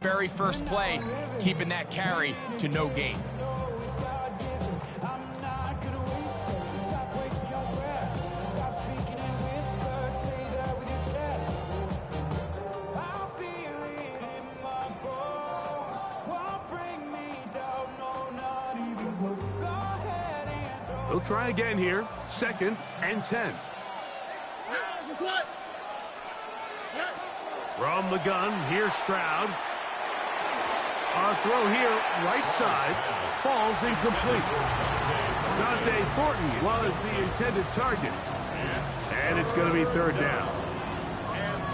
Very first play, keeping that carry to no gain. They'll try again here. 2nd and 10. From the gun, here's Stroud. A throw here, right side, falls incomplete. Dante Thornton was the intended target. And it's going to be 3rd down.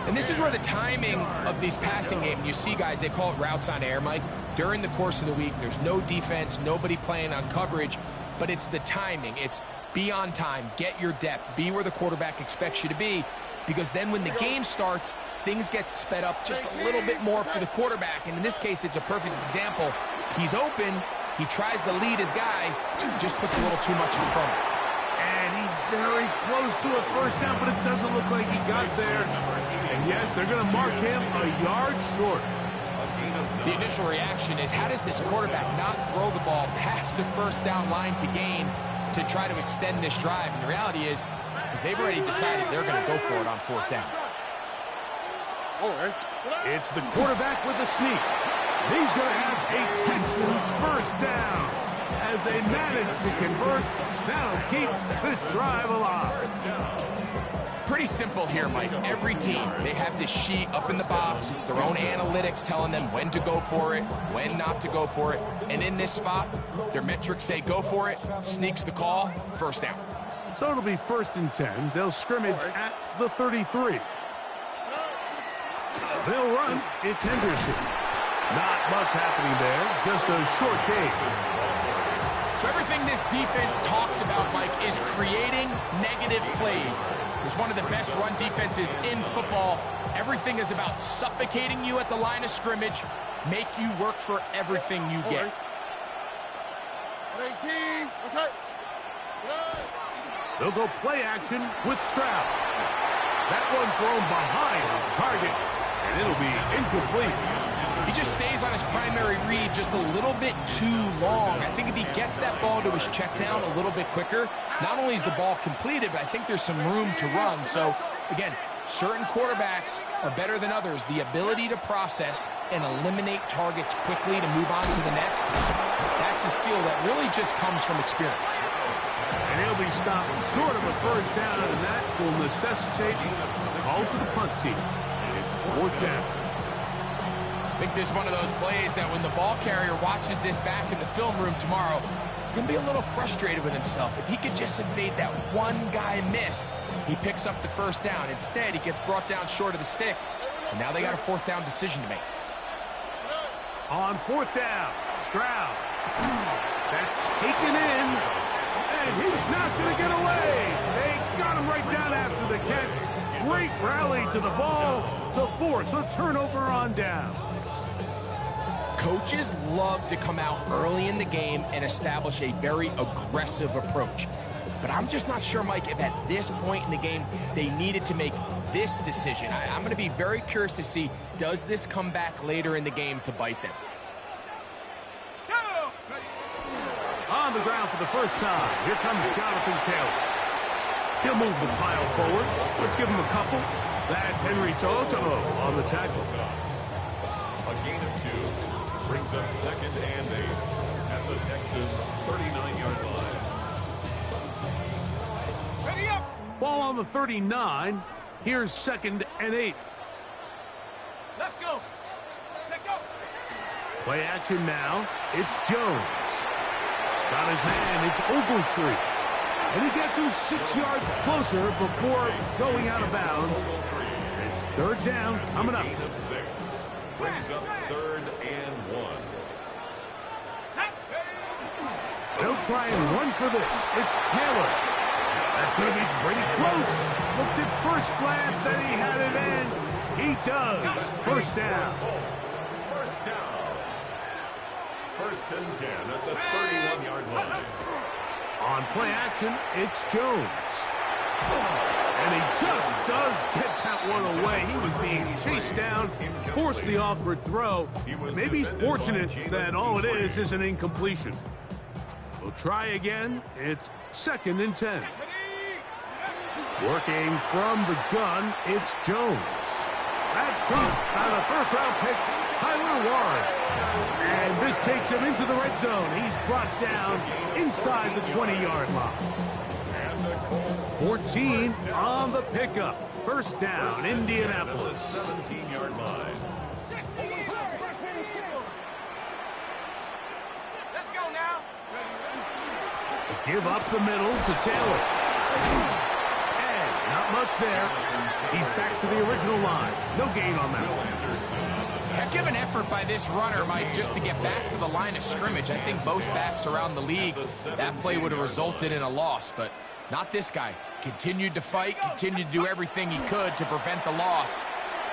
And this is where the timing of these passing games, you see guys, they call it routes on air, Mike. During the course of the week, there's no defense, nobody playing on coverage, but it's the timing. It's be on time, get your depth, be where the quarterback expects you to be, because then when the game starts, things get sped up just a little bit more for the quarterback. And in this case, it's a perfect example. He's open, he tries to lead his guy, just puts a little too much in front. And he's very close to a 1st down, but it doesn't look like he got there. And yes, they're going to mark him a yard short. The initial reaction is, how does this quarterback not throw the ball past the 1st down line to gain to try to extend this drive? And the reality is, because they've already decided they're going to go for it on 4th down. It's the quarterback with the sneak. He's going to have a Texans 1st down. As they manage to convert, that'll keep this drive alive. Pretty simple here, Mike. Every team, they have this sheet up in the box. It's their own analytics telling them when to go for it, when not to go for it. And in this spot, their metrics say go for it, sneaks the call, 1st down. So it'll be 1st and 10. They'll scrimmage at the 33. They'll run. It's Henderson. Not much happening there. Just a short game. So everything this defense talks about, Mike, is creating negative plays. It's one of the best run defenses in football. Everything is about suffocating you at the line of scrimmage, make you work for everything you get. They'll go play action with Stroud. That one thrown behind his target, and it'll be incomplete. He just stays on his primary read just a little bit too long. I think if he gets that ball to his check down a little bit quicker, not only is the ball completed, but I think there's some room to run. So, again, certain quarterbacks are better than others. The ability to process and eliminate targets quickly to move on to the next, that's a skill that really just comes from experience. And he'll be stopped short of a 1st down, and that will necessitate a call to the punt team. It's 4th down. I think this is one of those plays that when the ball carrier watches this back in the film room tomorrow, he's going to be a little frustrated with himself. If he could just have made that one guy miss, he picks up the 1st down. Instead, he gets brought down short of the sticks, and now they got a 4th down decision to make. On 4th down, Stroud. That's taken in, and he's not going to get away. They got him right down after the catch. Great rally to the ball to force a turnover on down. Coaches love to come out early in the game and establish a very aggressive approach. But I'm just not sure, Mike, if at this point in the game they needed to make this decision. I'm going to be very curious to see, does this come back later in the game to bite them? On the ground for the 1st time, here comes Jonathan Taylor. He'll move the pile forward. Let's give him a couple. That's Henry Toto on the tackle. A gain of 2 brings up 2nd and 8 at the Texans' 39-yard line. Ready up! Ball on the 39. Here's 2nd and 8. Let's go. Take go. Play action now. It's Jones. Got his man. It's Ogletree. And he gets him 6 yards closer before going out of bounds. It's 3rd down coming up. Gain of 6 brings up 3rd and 1. They'll try and run for this. It's Taylor. That's going to be pretty close. Looked at first glance that he had it in. He does. 1st down. 1st down. 1st and 10 at the 31-yard line. On play action, it's Jones. And he just does get count one away. He was being chased down, forced the awkward throw. Maybe he's fortunate that all it is an incompletion. We'll try again. It's 2nd and 10. Working from the gun, it's Jones. That's tough. On a first-round pick, Tyler Warren. And this takes him into the red zone. He's brought down inside the 20-yard line. 14 on the pickup. First down, Indianapolis. 17-yard line. Let's go now. Give up the middle to Taylor. And not much there. He's back to the original line. No gain on that. Heck of an effort by this runner, Mike, just to get back to the line of scrimmage. I think most backs around the league, that play would have resulted in a loss, but not this guy. Continued to fight, continued to do everything he could to prevent the loss,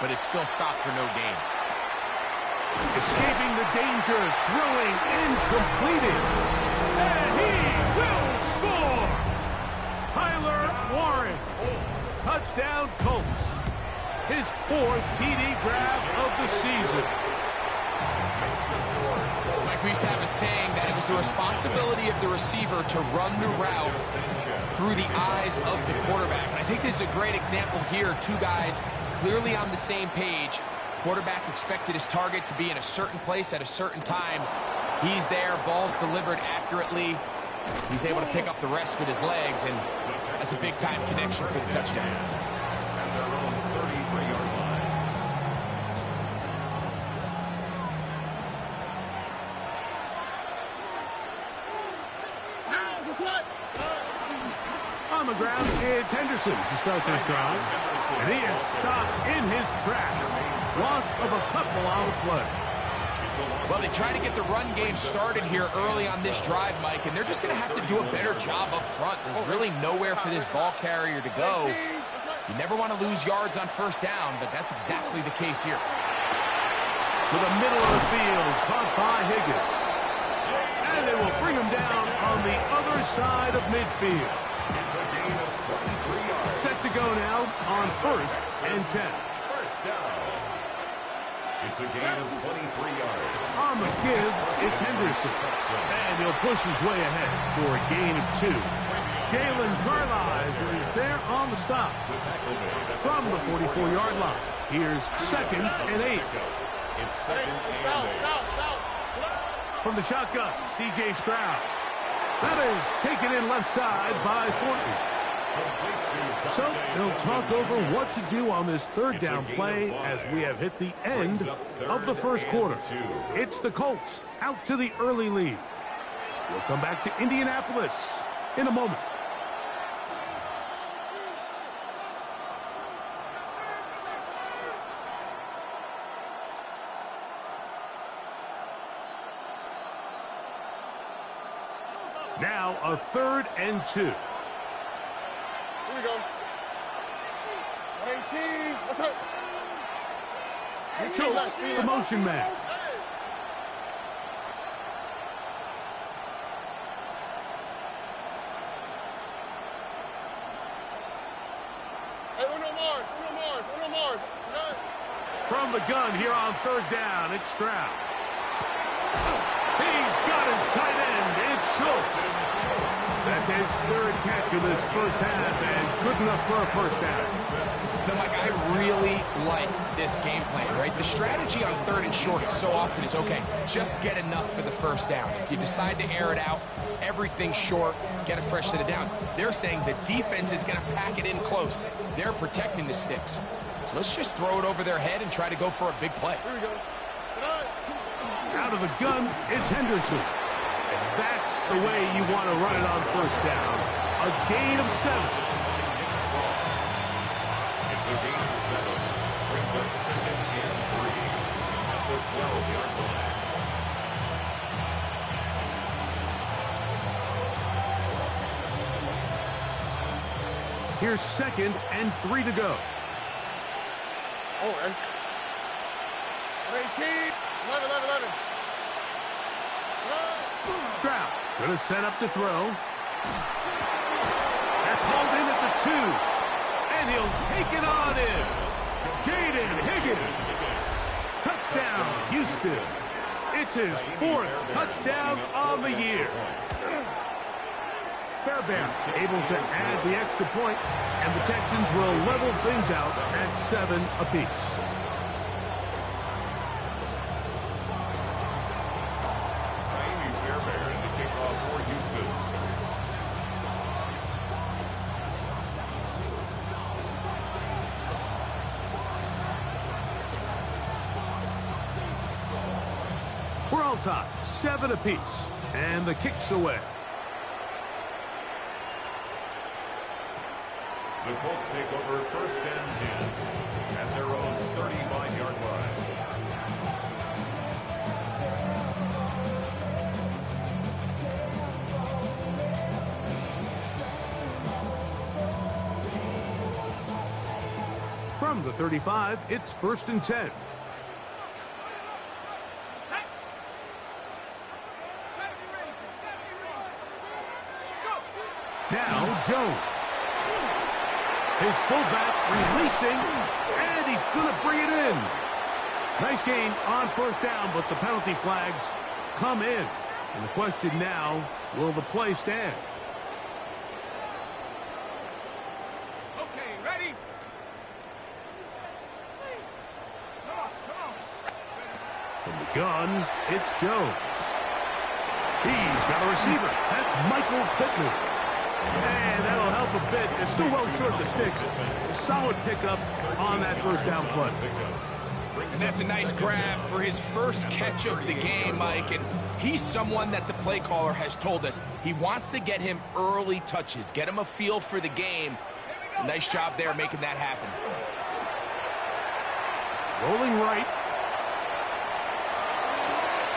but it still stopped for no gain. Escaping the danger, throwing and completing. And he will score! Tyler Warren. Touchdown Colts. His 4th TD grab of the season. Mike, we used to have a saying that it was the responsibility of the receiver to run the route through the eyes of the quarterback. And I think this is a great example here. Two guys clearly on the same page. Quarterback expected his target to be in a certain place at a certain time. He's there, ball's delivered accurately. He's able to pick up the rest with his legs, and that's a big-time connection for the touchdown. At their own 33-yard line. On the ground, it's Henderson to start this drive. And he is stopped in his tracks. Loss of a couple on the play. Well, they try to get the run game started here early on this drive, Mike, and they're just going to have to do a better job up front. There's really nowhere for this ball carrier to go. You never want to lose yards on first down, but that's exactly the case here. To the middle of the field, caught by Higgins. And they will bring him down on the other side of midfield. It's a gain of 23 yards. Set to go now on 1st and 10. First down. It's a gain of 23 yards. On the give, it's Henderson. And he'll push his way ahead for a gain of 2. Jalen Carlisle is there on the stop. From the 44-yard line. Here's 2nd and 8. It's 2nd and 8. From the shotgun, C.J. Stroud. That is taken in left side by Thornton. So they'll talk over what to do on this 3rd down play as we have hit the end of the first quarter. It's the Colts out to the early lead. We'll come back to Indianapolis in a moment. Now a 3rd and 2. Here we go. 118. Let's go. Schultz, the motion man. Hey, Uno Mars. From the gun here on 3rd down, it's Stroud. He's got his tight end. It's Schultz. That's his 3rd catch of this first half, and good enough for a first down. Now, Mike, I really like this game plan, right? The strategy on 3rd and short so often is, okay, just get enough for the first down. If you decide to air it out, everything short, get a fresh set of downs. They're saying the defense is going to pack it in close. They're protecting the sticks. So let's just throw it over their head and try to go for a big play. Here we go. Out of the gun, it's Henderson. And that's the way you want to run it on first down. A gain of 7. It's a gain of 7. Brings up 2nd and 3 at the 12-yard line. Here's 2nd and 3 to go. Oh, man. 118. 11. Stroud going to set up to throw. That's hauled in at the 2. And he'll take it on in. Jaden Higgins. Touchdown, Houston. It's his 4th touchdown on the year. Fairbairn able to add the extra point, and the Texans will level things out at 7 apiece. Fairbairn to kick off for Houston. We're all tied, 7 apiece, and the kick's away. The Colts take over 1st and 10 at their own 35-yard line. From the 35, it's 1st and 10. Now Jones. His fullback releasing, and he's going to bring it in. Nice gain on 1st down, but the penalty flags come in. And the question now, will the play stand? Okay, ready? From the gun, it's Jones. He's got a receiver. That's Michael Pittman. And that'll help a bit. It's still well short of the sticks. A solid pickup on that 1st down play. And that's a nice grab for his first catch of the game, Mike. And he's someone that the play caller has told us he wants to get him early touches, get him a feel for the game. Nice job there making that happen. Rolling right.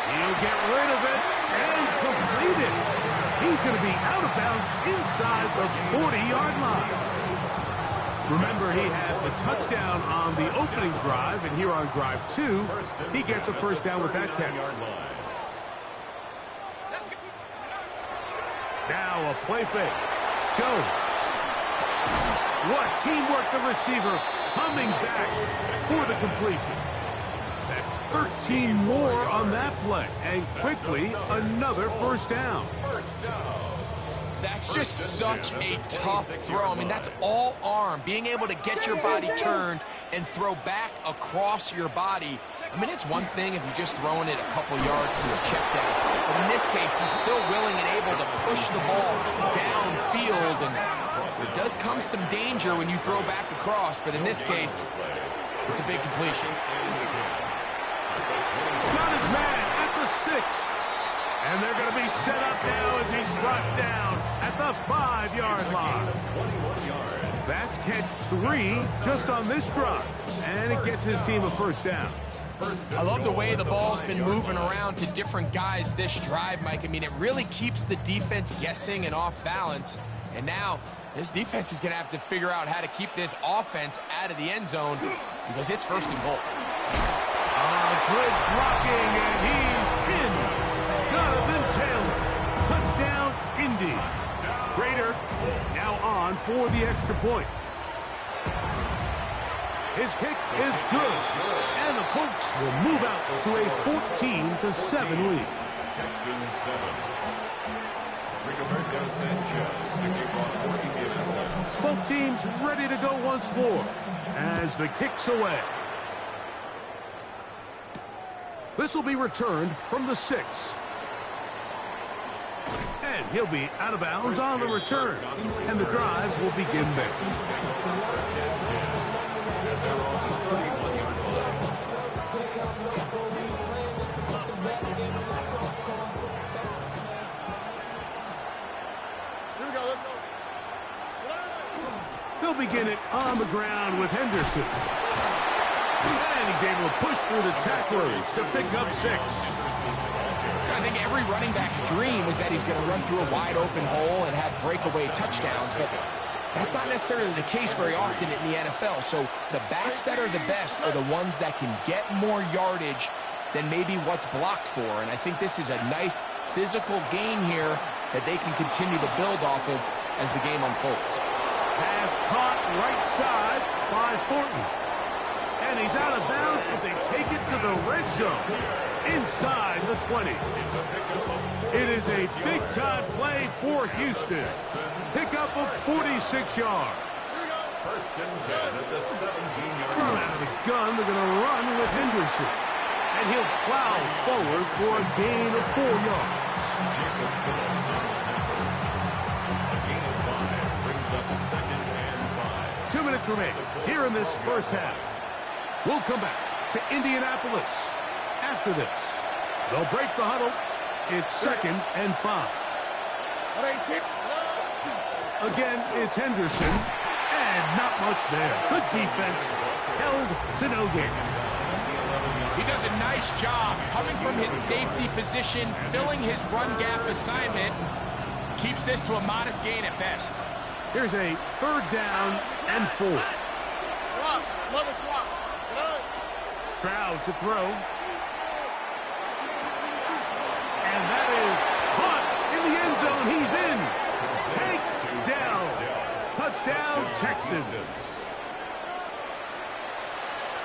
He'll get rid of it and complete it. He's going to be out of bounds inside the 40-yard line. Remember, he had the touchdown on the opening drive, and here on drive 2, he gets a 1st down with that catch. Now a play fake. Jones. What teamwork, the receiver coming back for the completion. That's 13 more on that play, and quickly another 1st down. That's just such a tough throw. I mean, that's all arm. Being able to get your body turned and throw back across your body. I mean, it's one thing if you're just throwing it a couple yards to a check down. But in this case, he's still willing and able to push the ball downfield. And there does come some danger when you throw back across. But in this case, it's a big completion. Got his man at the 6. And they're going to be set up now as he's brought down at the 5-yard line. That's catch 3 just on this drive. And it gets his team a 1st down. I love the way the ball's been moving around to different guys this drive, Mike. I mean, it really keeps the defense guessing and off balance. And now this defense is going to have to figure out how to keep this offense out of the end zone because it's 1st and goal. Good blocking, and he's in. Jonathan Taylor. Touchdown, Indy. Trader now on for the extra point. His kick is good. And the Colts will move out to a 14-7 lead. Texans 7. Rigoberto Sanchez to kick off for Indianapolis. Both teams ready to go once more as the kick's away. This will be returned from the 6. And he'll be out of bounds on the return. And the drive will begin there. They'll begin it on the ground with Henderson. And he's able to push through the tacklers to pick up 6. I think every running back's dream is that he's going to run through a wide open hole and have breakaway touchdowns, but that's not necessarily the case very often in the NFL. So the backs that are the best are the ones that can get more yardage than maybe what's blocked for. And I think this is a nice physical gain here that they can continue to build off of as the game unfolds. Pass caught right side by Thornton. And he's out of bounds, but they take it to the red zone. Inside the 20. It is a big-time play for Houston. Pickup of 46 yards. First and 10 at the 17-yard Thrown line. out of the gun, they're going to run with Henderson. And he'll plow forward for a gain of 4 yards. Jacob Phillips on the tackle. A gain of 5 brings up second and 5. 2 minutes remain here in this first half. We'll come back to Indianapolis after this. They'll break the huddle. It's second and 5. Again, it's Henderson. And not much there. Good defense. Held to no gain. He does a nice job coming from his safety position, filling his run gap assignment. Keeps this to a modest gain at best. Here's a third down and 4. Swap. Another swap. Stroud to throw. And that is caught in the end zone. He's in. Take down. Touchdown, Texans.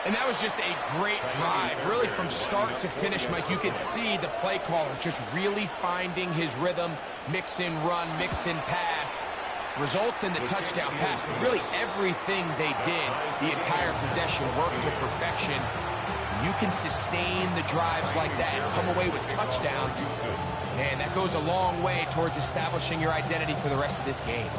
And that was just a great drive. Really from start to finish, Mike, you could see the play caller just really finding his rhythm. Mix in run, mix in pass. Results in the touchdown pass. But really everything they did, the entire possession, worked to perfection. You can sustain the drives like that and come away with touchdowns. Man, that goes a long way towards establishing your identity for the rest of this game.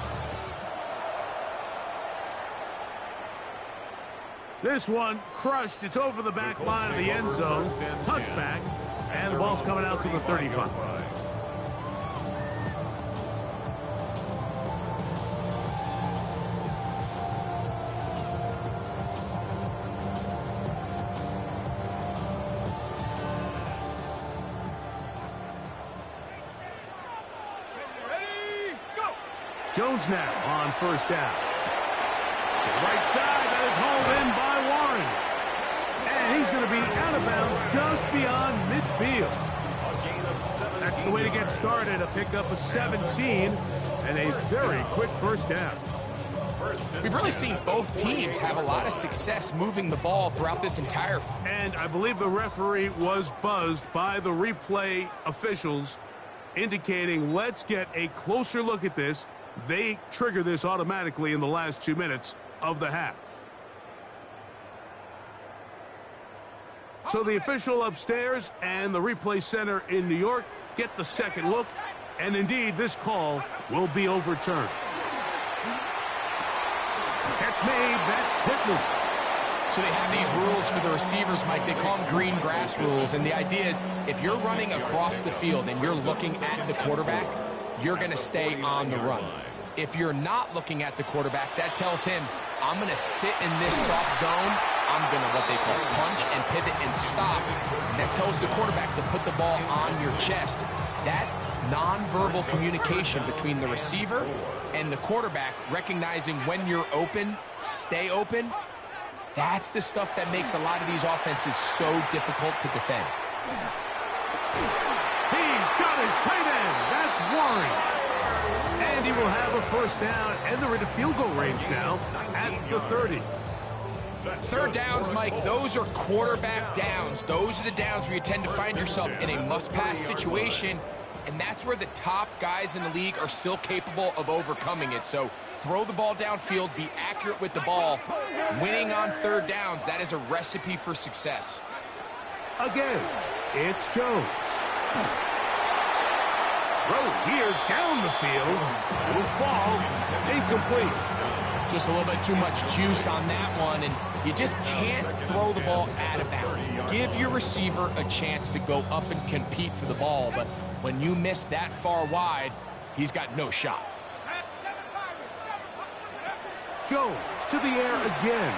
This one crushed. It's over the back line of the end zone. Touchback. And the ball's coming out to the 35. Jones now on first down. Right side, that is hauled in by Warren. And he's going to be out of bounds just beyond midfield. That's the way to get started, a pickup of 17 and a very quick first down. We've really seen both teams have a lot of success moving the ball throughout this entire. And I believe the referee was buzzed by the replay officials, indicating let's get a closer look at this. They trigger this automatically in the last 2 minutes of the half. So the official upstairs and the replay center in New York get the second look, and indeed this call will be overturned. Catch made, that's Pittman. So they have these rules for the receivers, Mike. They call them green grass rules, and the idea is if you're running across the field and you're looking at the quarterback, you're going to stay on the run. If you're not looking at the quarterback, that tells him, I'm going to sit in this soft zone. I'm going to, what they call, punch and pivot and stop. And that tells the quarterback to put the ball on your chest. That nonverbal communication between the receiver and the quarterback, recognizing when you're open, stay open, that's the stuff that makes a lot of these offenses so difficult to defend. He's got his tight end. That's Warren. And he will have a first down, and they're into field goal range now at the 30s. Third downs, Mike, those are quarterback downs. Those are the downs where you tend to find yourself in a must-pass situation, and that's where the top guys in the league are still capable of overcoming it. So throw the ball downfield, be accurate with the ball. Winning on third downs, that is a recipe for success. Again, it's Jones. Throw here down the field will fall incomplete. Just a little bit too much juice on that one, and you just can't throw the ball out of bounds. Give your receiver a chance to go up and compete for the ball, but when you miss that far wide, he's got no shot. Jones to the air again.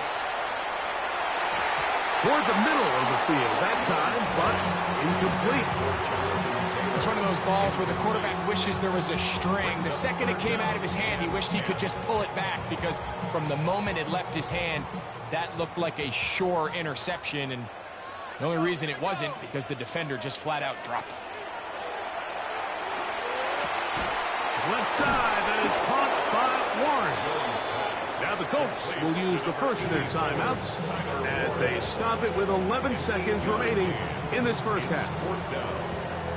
Toward the middle of the field that time, but incomplete. It's one of those balls where the quarterback wishes there was a string. The second it came out of his hand, he wished he could just pull it back, because from the moment it left his hand, that looked like a sure interception, and the only reason it wasn't because the defender just flat out dropped it. Left side, that is caught by Warren. Now the Colts will use the first of their timeouts as they stop it with 11 seconds remaining in this first half.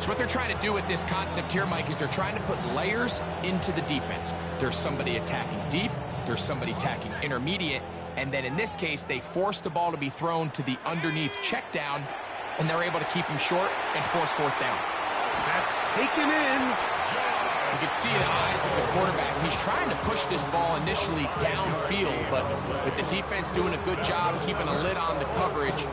So what they're trying to do with this concept here, Mike, is they're trying to put layers into the defense. There's somebody attacking deep, there's somebody attacking intermediate, and then in this case, they force the ball to be thrown to the underneath check down, and they're able to keep him short and force fourth down. That's taken in. You can see the eyes of the quarterback. He's trying to push this ball initially downfield, but with the defense doing a good job keeping a lid on the coverage,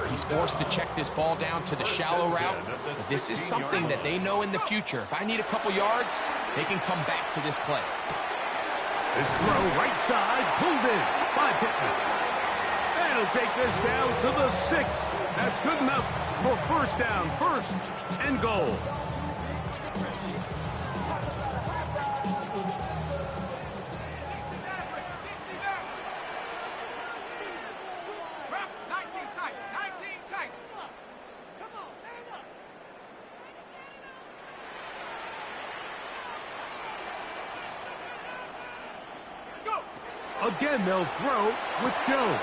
he's forced to check this ball down to the shallow route. But this is something that they know in the future. If I need a couple yards, they can come back to this play. This throw right side, pulled in by Pittman. And he'll take this down to the 6th. That's good enough for first down, first and goal. Again, they'll throw with Jones.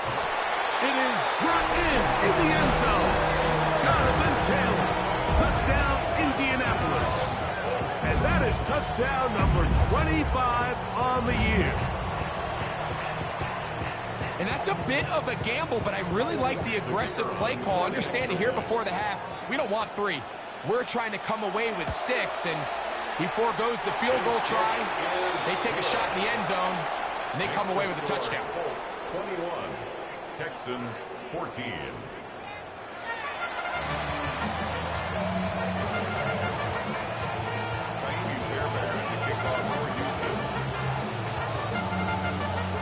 It is brought in the end zone. Jonathan Taylor. Touchdown, Indianapolis. And that is touchdown number 25 on the year. And that's a bit of a gamble, but I really like the aggressive play call. Understanding here before the half, we don't want 3. We're trying to come away with 6, and he foregoes the field goal try. They take a shot in the end zone. And they come away with a touchdown. Colts 21, Texans 14.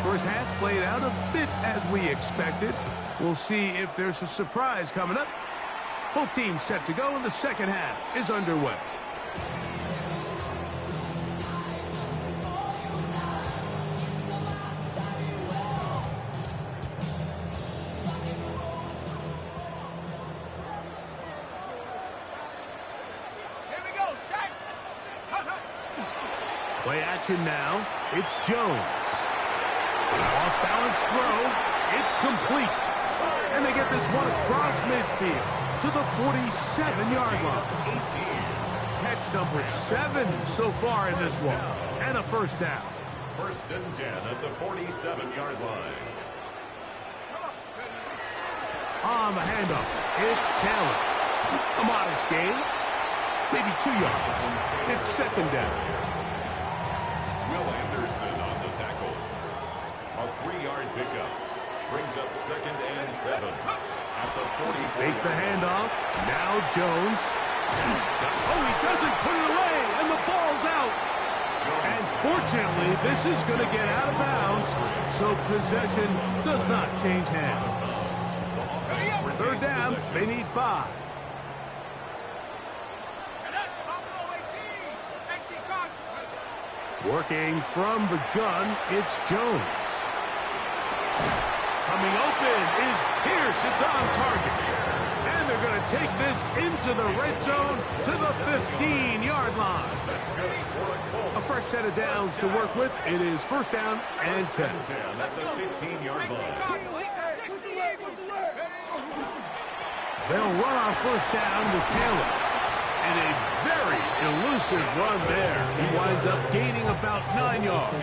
First half played out a bit as we expected. We'll see if there's a surprise coming up. Both teams set to go, and the second half is underway. Play action now. It's Jones. Off-balance throw. It's complete. And they get this one across midfield to the 47-yard line. Catch number 7 so far in this one. And a first down. First and 10 at the 47-yard line. On the handoff, it's Taylor. A modest gain. Maybe 2 yards. It's second down. Will Anderson on the tackle. A 3-yard pickup. Brings up second and 7 at the 44. Fake the handoff. Now Jones. Oh, he doesn't put it away, and the ball's out. And fortunately, this is going to get out of bounds, so possession does not change hands. Third down, they need 5. Working from the gun, it's Jones. Coming open is Pierce. It's on target. And they're going to take this into the red zone to the 15-yard line. A fresh set of downs to work with. It is first down and 10. That's the 15-yard line. They'll run on first down with Taylor. And a very elusive run there. He winds up gaining about 9 yards.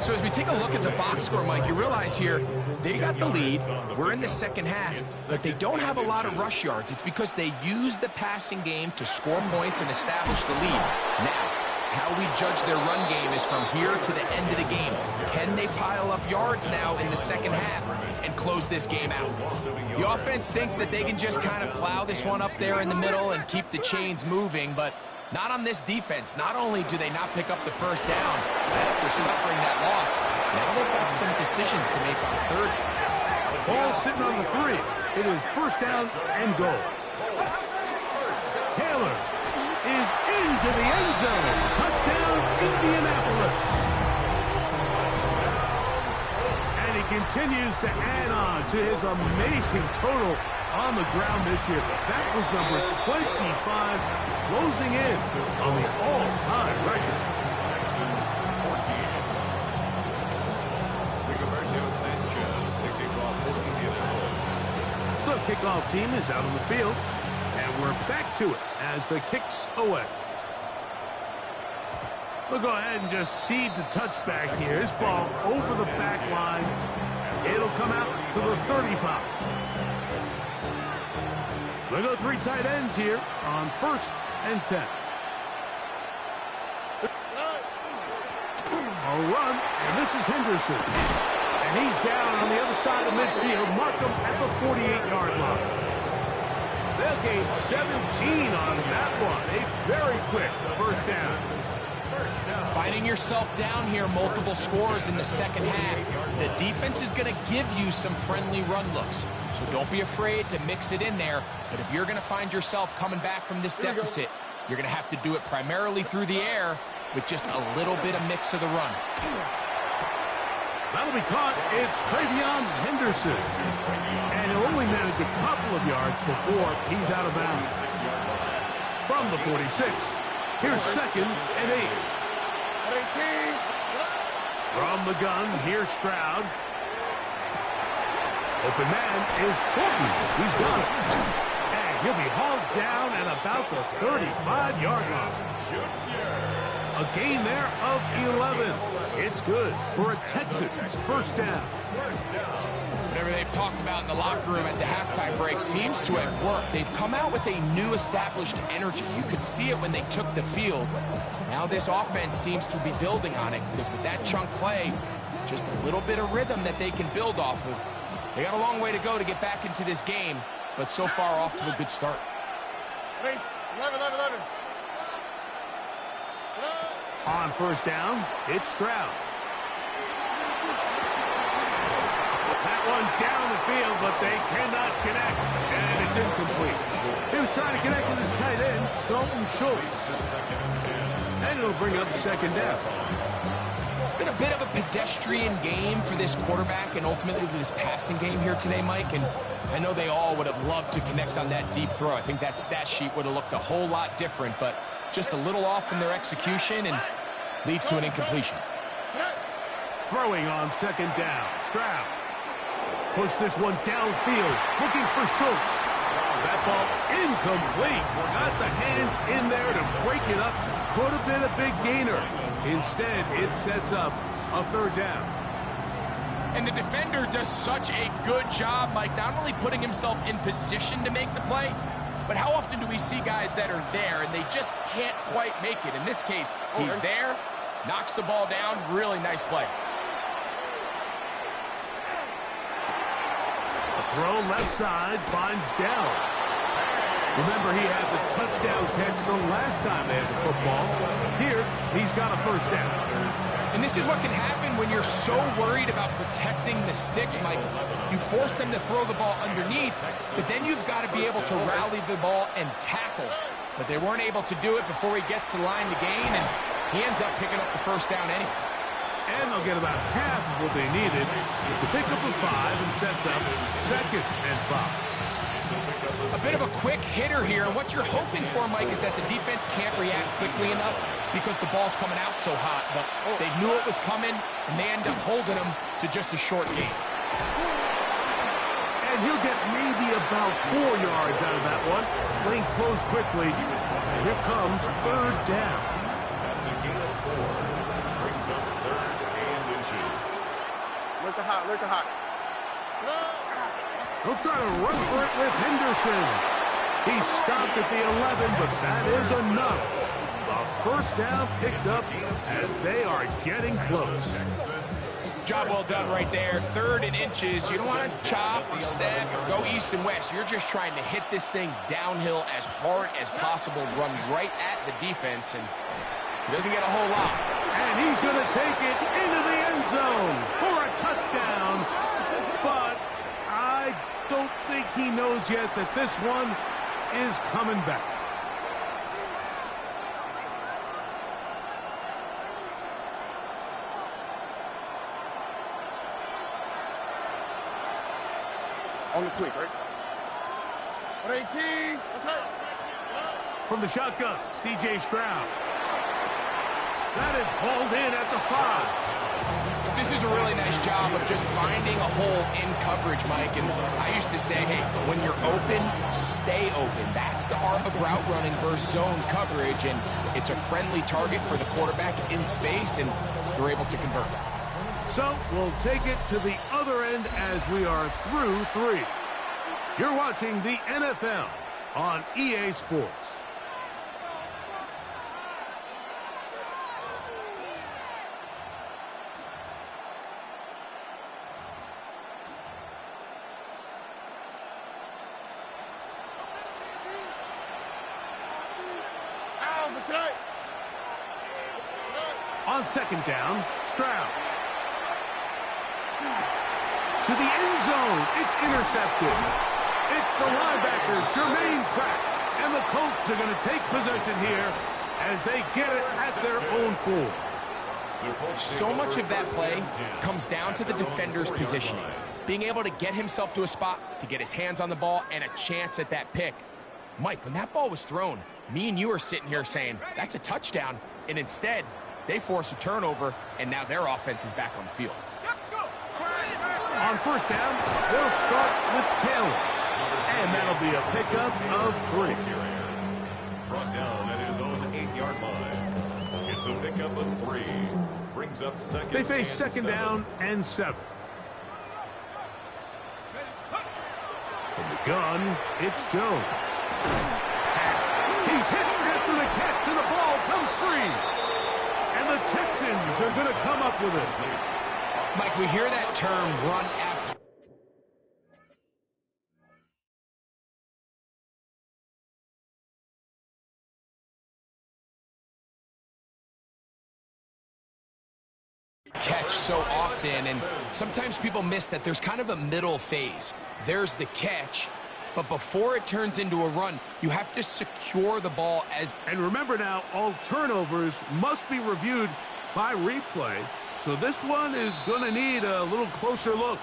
So as we take a look at the box score, Mike, you realize here they got the lead. We're in the second half, but they don't have a lot of rush yards. It's because they use the passing game to score points and establish the lead. Now, how we judge their run game is from here to the end of the game. Can they pile up yards now in the second half and close this game out? The offense thinks that they can just kind of plow this one up there in the middle and keep the chains moving, but not on this defense. Not only do they not pick up the first down after suffering that loss, now they've got some decisions to make on third. Ball sitting on the 3. It is first down and goal. Taylor is into the end zone. Touchdown, Indianapolis. And he continues to add on to his amazing total on the ground this year. That was number 25, closing in on the all-time record. The kickoff team is out on the field, and we're back to it as the kick's away. We'll go ahead and just seed the touchback here. This ball over the back line. It'll come out to the 35. We'll go 3 tight ends here on 1st and 10. A run, and this is Henderson. And he's down on the other side of midfield. Mark him at the 48-yard line. They'll gain 17 on that one. A very quick first down. Finding yourself down here, multiple scores in the second half. The defense is going to give you some friendly run looks. So don't be afraid to mix it in there. But if you're going to find yourself coming back from this deficit, you're going to have to do it primarily through the air with just a little bit of mix of the run. That'll be caught. It's Travion Henderson. And he'll only manage a couple of yards before he's out of bounds. From the 46, here's 2nd and 8. From the gun, here's Stroud. Open man is Horton. He's got it. And he'll be hauled down at about the 35-yard line. A gain there of 11. It's good for a Texans first down. Whatever they've talked about in the locker room at the halftime break seems to have worked. They've come out with a new established energy. You could see it when they took the field. Now this offense seems to be building on it because with that chunk play, just a little bit of rhythm that they can build off of. They got a long way to go to get back into this game, but so far off to a good start. 11. On first down, it's Stroud. That one down the field, but they cannot connect, and it's incomplete. He was trying to connect with his tight end, Dalton Schultz. And it'll bring up 2nd down. It's been a bit of a pedestrian game for this quarterback and ultimately this passing game here today, Mike. And I know they all would have loved to connect on that deep throw. I think that stat sheet would have looked a whole lot different, but just a little off in their execution and leads to an incompletion. Throwing on 2nd down, Stroud. Push this one downfield, looking for Schultz. That ball incomplete. Got the hands in there to break it up. Could have been a big gainer. Instead, it sets up a 3rd down. And the defender does such a good job, Mike, not only putting himself in position to make the play, but how often do we see guys that are there and they just can't quite make it? In this case, he's there, knocks the ball down, really nice play. A throw left side finds Dell. Remember, he had the touchdown catch the last time they had the football. Here, he's got a first down. And this is what can happen when you're so worried about protecting the sticks, Mike. You force them to throw the ball underneath, but then you've got to be able to rally the ball and tackle. But they weren't able to do it before he gets to the line to gain, and he ends up picking up the first down anyway. And they'll get about half of what they needed. It's a pickup of 5 and sets up 2nd and 5. A bit of a quick hitter here, and what you're hoping for, Mike, is that the defense can't react quickly enough because the ball's coming out so hot. But they knew it was coming, and they end up holding them to just a short gain. And he'll get maybe about 4 yards out of that one. Lane closed quickly, and here comes 3rd down. That's a gain of 4. Brings up 3rd and inches. Look hot. He'll try to run for it with Henderson. He stopped at the 11, but that is enough. A first down picked up as they are getting close. Job well done right there. 3rd and inches. You don't want to chop or step or go east and west. You're just trying to hit this thing downhill as hard as possible, run right at the defense, and he doesn't get a whole lot. And he's going to take it into the end zone for a touchdown. But I don't think he knows yet that this one is coming back. On the quick, right? 18. That's it. From the shotgun, C.J. Stroud. That is hauled in at the 5. This is a really nice job of just finding a hole in coverage, Mike. And I used to say, hey, when you're open, stay open. That's the art of route running versus zone coverage. And it's a friendly target for the quarterback in space, and they're able to convert. So we'll take it to the other end as we are through 3. You're watching the NFL on EA Sports. On second down, Stroud. To the end zone, it's intercepted. It's the linebacker, Jermaine Pratt. And the Colts are going to take possession here as they get it at their own 4. So much of that play comes down to the defender's positioning. Being able to get himself to a spot, to get his hands on the ball, and a chance at that pick. Mike, when that ball was thrown, me and you are sitting here saying, that's a touchdown. And instead, they force a turnover, and now their offense is back on the field. On first down, they'll start with Taylor. And that'll be a pickup of 3. Brought down at his own 8-yard line. It's a pickup of 3. Brings up second. They face second down and 7. From the gun, it's Jones. He's hit after the catch, and the ball comes free. And the Texans are going to come up with it. Mike, we hear that term, run after. Catch so often, and sometimes people miss that there's kind of a middle phase. There's the catch, but before it turns into a run, you have to secure the ball as... And remember now, all turnovers must be reviewed by replay, so this one is going to need a little closer look.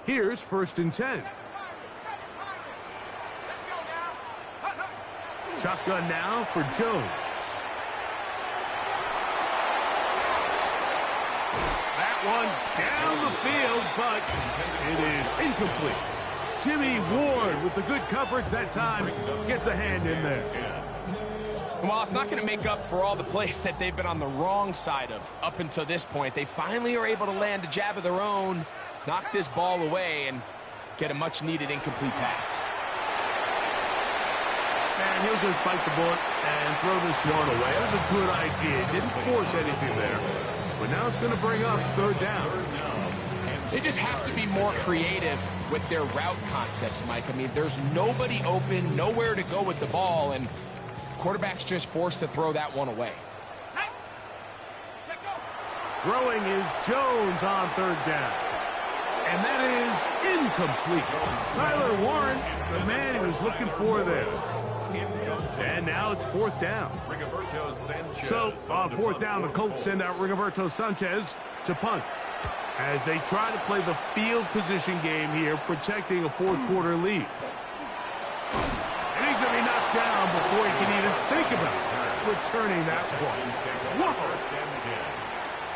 Here's first and 10. Shotgun now for Jones. That one down the field, but it is incomplete. Jimmy Ward with the good coverage that time gets a hand in there. Well, it's not going to make up for all the plays that they've been on the wrong side of up until this point. They finally are able to land a jab of their own, knock this ball away, and get a much-needed incomplete pass. And he'll just bite the bullet and throw this one away. It was a good idea. Didn't force anything there. But now it's going to bring up third down. They just have to be more creative with their route concepts, Mike. I mean, there's nobody open, nowhere to go with the ball, and quarterback's just forced to throw that one away. Throwing is Jones on third down. And that is incomplete. Tyler Warren, the man he was looking for there. And now it's fourth down. So on fourth down, the Colts send out Rigoberto Sanchez to punt as they try to play the field position game here, protecting a fourth quarter lead. And he's going to be knocked down before he can even think about returning that one. Whoa.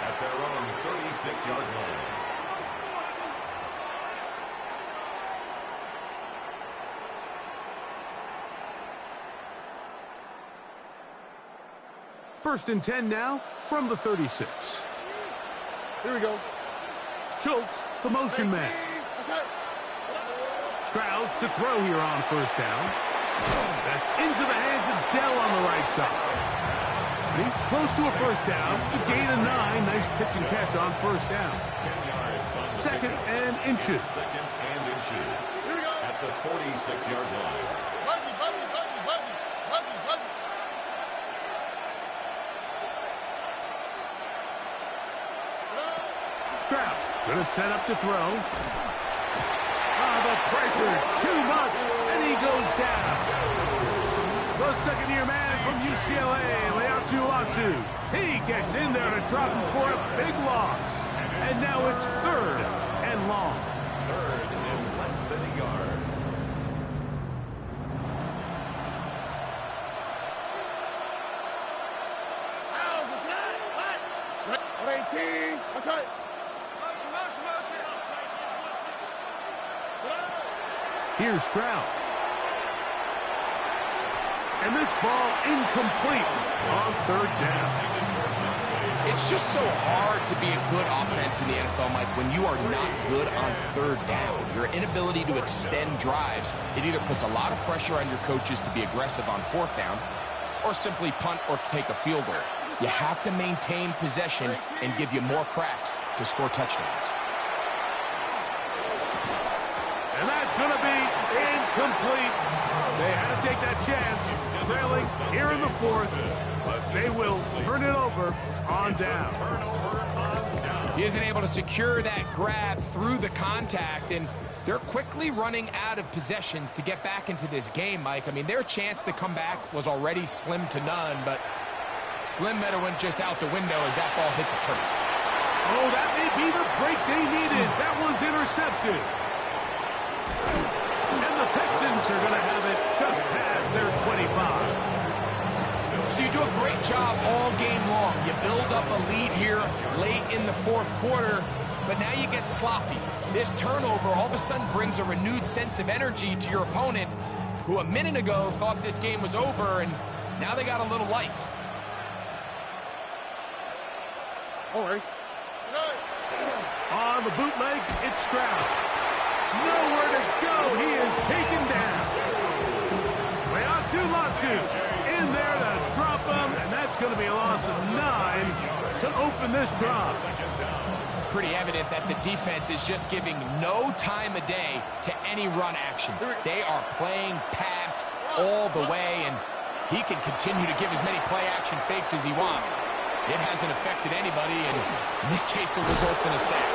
At their own 36-yard line. First and 10 now from the 36. Here we go. Schultz, the motion man. Stroud to throw here on first down. That's into the hands of Dell on the right side. And he's close to a first down. To gain a 9. Nice pitch and catch on first down. 10 yards on Second and inches. Second and inches. At the 46-yard line. Stroud going to set up to throw. The pressure too much, and he goes down. The second-year man from UCLA, Ncaa. He gets in there to drop him for a big loss. And now it's 3rd and long. 3rd and less than a yard. What? 18. That's right. Motion. Here's Stroud. And this ball incomplete on 3rd down. It's just so hard to be a good offense in the NFL, Mike, when you are not good on 3rd down. Your inability to extend drives, it either puts a lot of pressure on your coaches to be aggressive on 4th down or simply punt or take a field goal. You have to maintain possession and give you more cracks to score touchdowns. And that's going to be incomplete. They had to take that chance, trailing here in the 4th, but they will turn it over on down. He isn't able to secure that grab through the contact, and they're quickly running out of possessions to get back into this game, Mike. I mean, their chance to come back was already slim to none, but slim better went just out the window as that ball hit the turf. Oh, that may be the break they needed. That one's intercepted. And the Texans are going to have it just past their 25. So you do a great job all game long. You build up a lead here late in the 4th quarter, but now you get sloppy. This turnover all of a sudden brings a renewed sense of energy to your opponent, who a minute ago thought this game was over, and now they got a little life. Don't worry. On the bootleg, it's Stroud. Nowhere to go. He is taken down. Ncaa in there to drop him, and that's going to be a loss of 9 to open this drive. Pretty evident that the defense is just giving no time of day to any run actions. They are playing pass all the way, and he can continue to give as many play-action fakes as he wants. It hasn't affected anybody, and in this case, it results in a sack.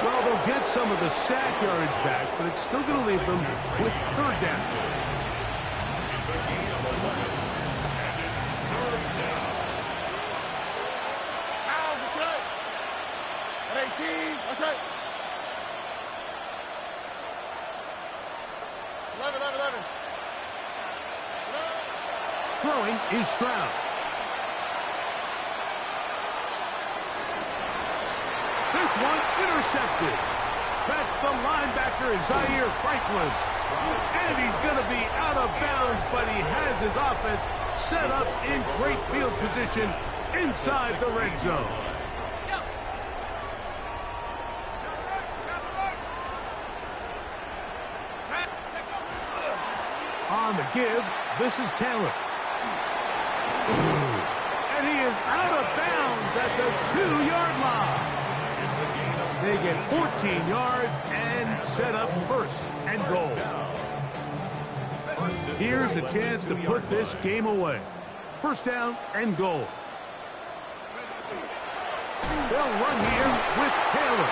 Well, they'll get some of the sack yardage back, but it's still going to leave them with 3rd down. It's a gain of 11, and it's 3rd down. Ow, that's right. At 18. That's right. 11. Throwing is Stroud. This one intercepted. That's the linebacker, Zaire Franklin. And he's going to be out of bounds, but he has his offense set up in great field position inside the red zone. On the give, this is Taylor. And he is out of bounds at the 2-yard line. They get 14 yards and set up 1st and goal. Here's a chance to put this game away. 1st down and goal. They'll run here with Taylor.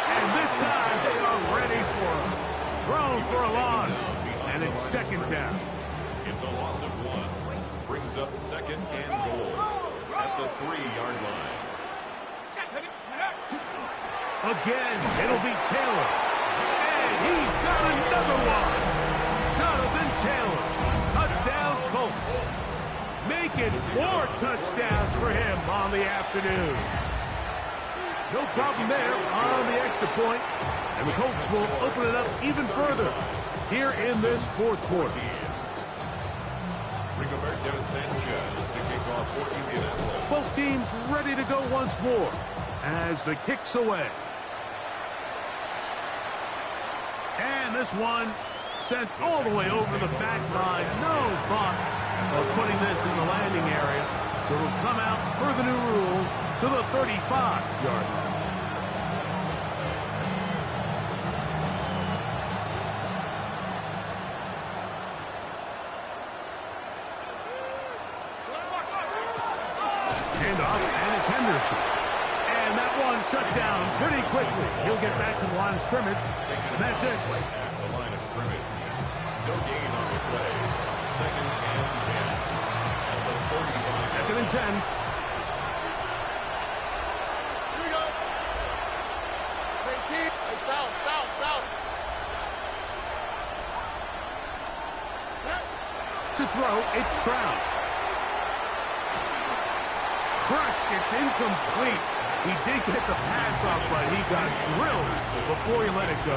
And this time they are ready for him. Thrown for a loss. And it's 2nd down. It's a loss of 1. Brings up 2nd and goal at the 3-yard line. Again, it'll be Taylor. And he's got another one. Jonathan Taylor. Touchdown, Colts. Making 4 touchdowns for him on the afternoon. No problem there on the extra point. And the Colts will open it up even further here in this 4th quarter. Rigoberto Sanchez to kick off for Indianapolis. Both teams ready to go once more as the kick's away. And this one sent all the way over the back line. No thought of putting this in the landing area. So it'll come out per the new rule to the 35-yard line. Handoff, and it's Henderson. And that one shut down pretty quickly. He'll get back to the line of scrimmage, and that's it. At the line of scrimmage. No gain on the play. 2nd and and 10. Here we go. 18. Hey, south. To throw, it's Stroud. Crushed, it's incomplete. He did get the pass off, but he got drilled before he let it go.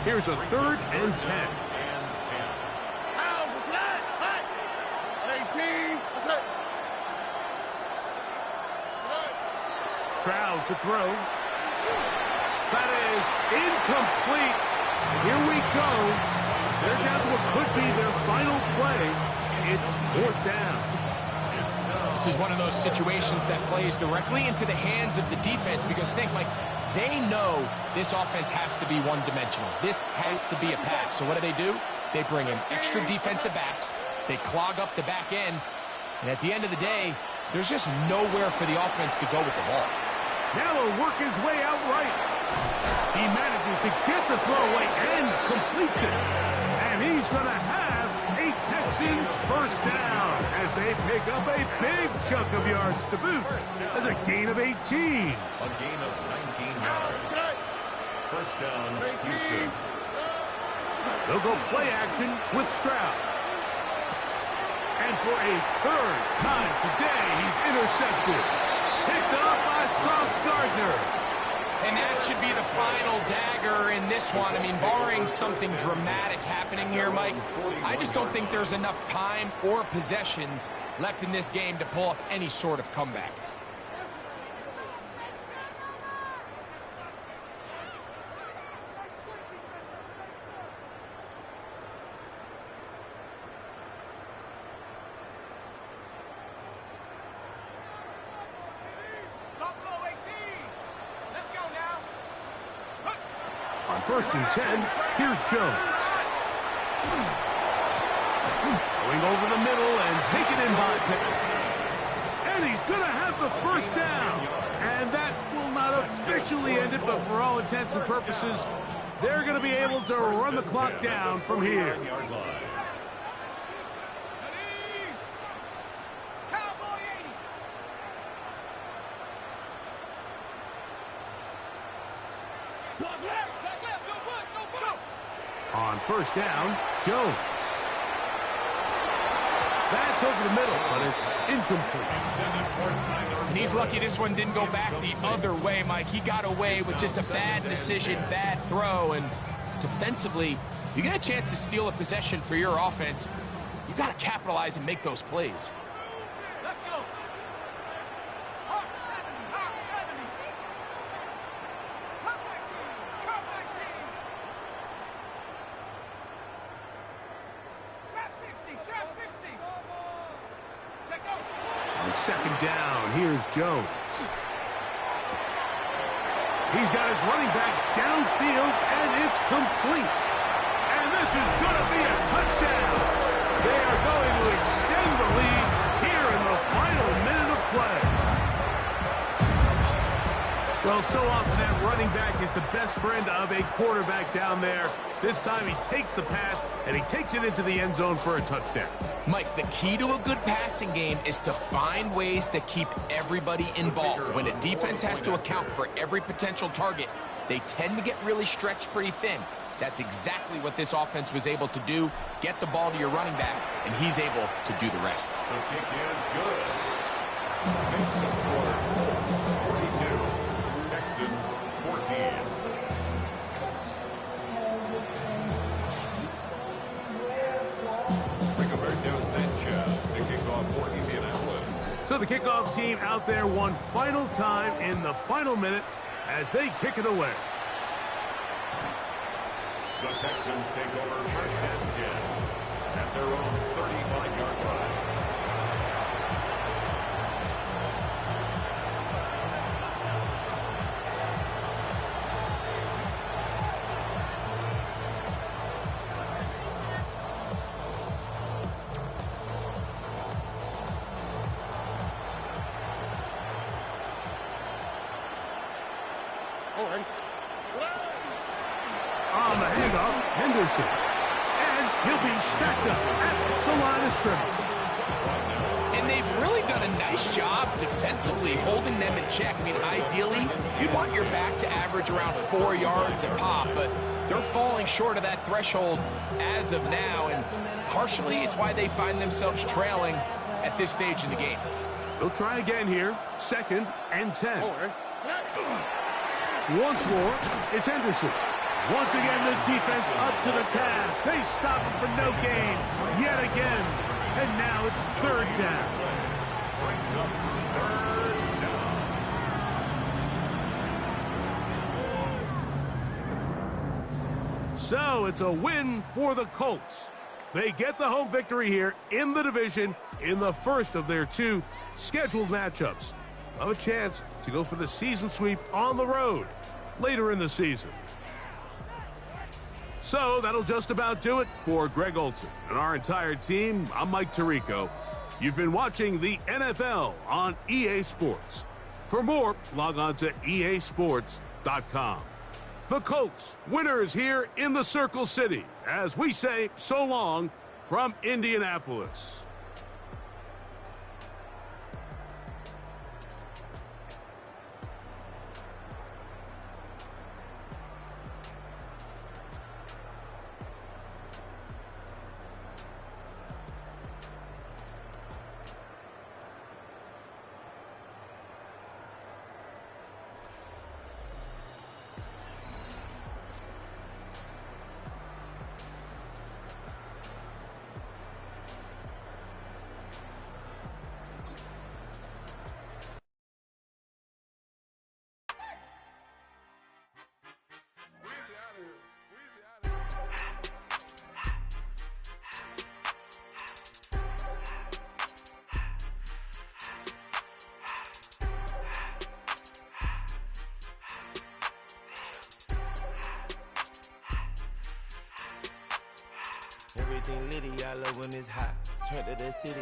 Here's a 3rd and 10. How was that? Hot. 18. That's it. Stroud to throw. That is incomplete. Here we go. They're down to what could be their final play. It's 4th down. This is one of those situations that plays directly into the hands of the defense because think, like, they know this offense has to be one-dimensional. This has to be a pass. So what do? They bring in extra defensive backs. They clog up the back end. And at the end of the day, there's just nowhere for the offense to go with the ball. Now he'll work his way out right. He manages to get the throwaway and completes it. And he's going to have a Texans first down as they pick up a big chunk of yards to boot as a gain of 18. A gain of 19 yards. First down, Houston. They'll go play action with Stroud. And for a 3rd time today, he's intercepted. Picked up by Sauce Gardner. And that should be the final dagger in this one. I mean, barring something dramatic happening here, Mike, I just don't think there's enough time or possessions left in this game to pull off any sort of comeback. On 1st and 10, here's Jones. Going over the middle and taken in by Pickett. And he's going to have the first down. And that will not officially end it, but for all intents and purposes, they're going to be able to run the clock down from here. On 1st down, Jones. That's over the middle, but it's incomplete. And he's lucky this one didn't go back the other way, Mike. He got away with just a bad decision, bad throw, and defensively, you get a chance to steal a possession for your offense. You got to capitalize and make those plays. Let's go. Hawk 70, Hawk 70. Come 19, come 19. Trap 60. Check out. On 2nd down, here's Jones. He's got his running back downfield, and it's complete. And this is going to be a touchdown. They are going to extend the lead here in the final minute of play. Well, so often that running back is the best friend of a quarterback down there. This time he takes the pass, and he takes it into the end zone for a touchdown. Mike, the key to a good passing game is to find ways to keep everybody involved. When a defense has to account for every potential target, they tend to get really stretched pretty thin. That's exactly what this offense was able to do. Get the ball to your running back, and he's able to do the rest. The kick is good. Makes the score 42. Texans 14. The kickoff for Indianapolis. So the kickoff team out there one final time in the final minute as they kick it away. The Texans take over 1st and 10 at their own 35-yard line. On the handoff, Henderson. And he'll be stacked up at the line of scrimmage. And they've really done a nice job defensively holding them in check. I mean, ideally, you'd want your back to average around 4 yards a pop, but they're falling short of that threshold as of now, and partially it's why they find themselves trailing at this stage in the game. They'll try again here. 2nd and 10. Once more, it's Henderson. Once again, this defense up to the task. They stop him for no gain yet again. And now it's 3rd down. Brings up 3rd down. So it's a win for the Colts. They get the home victory here in the division in the first of their 2 scheduled matchups. A chance to go for the season sweep on the road later in the season. So that'll just about do it for Greg Olson and our entire team. I'm Mike Tirico. You've been watching the NFL on EA Sports. For more, log on to easports.com. The Colts, winners here in the Circle City, as we say so long from Indianapolis. Everything litty, I love when it's hot. Turn to the city,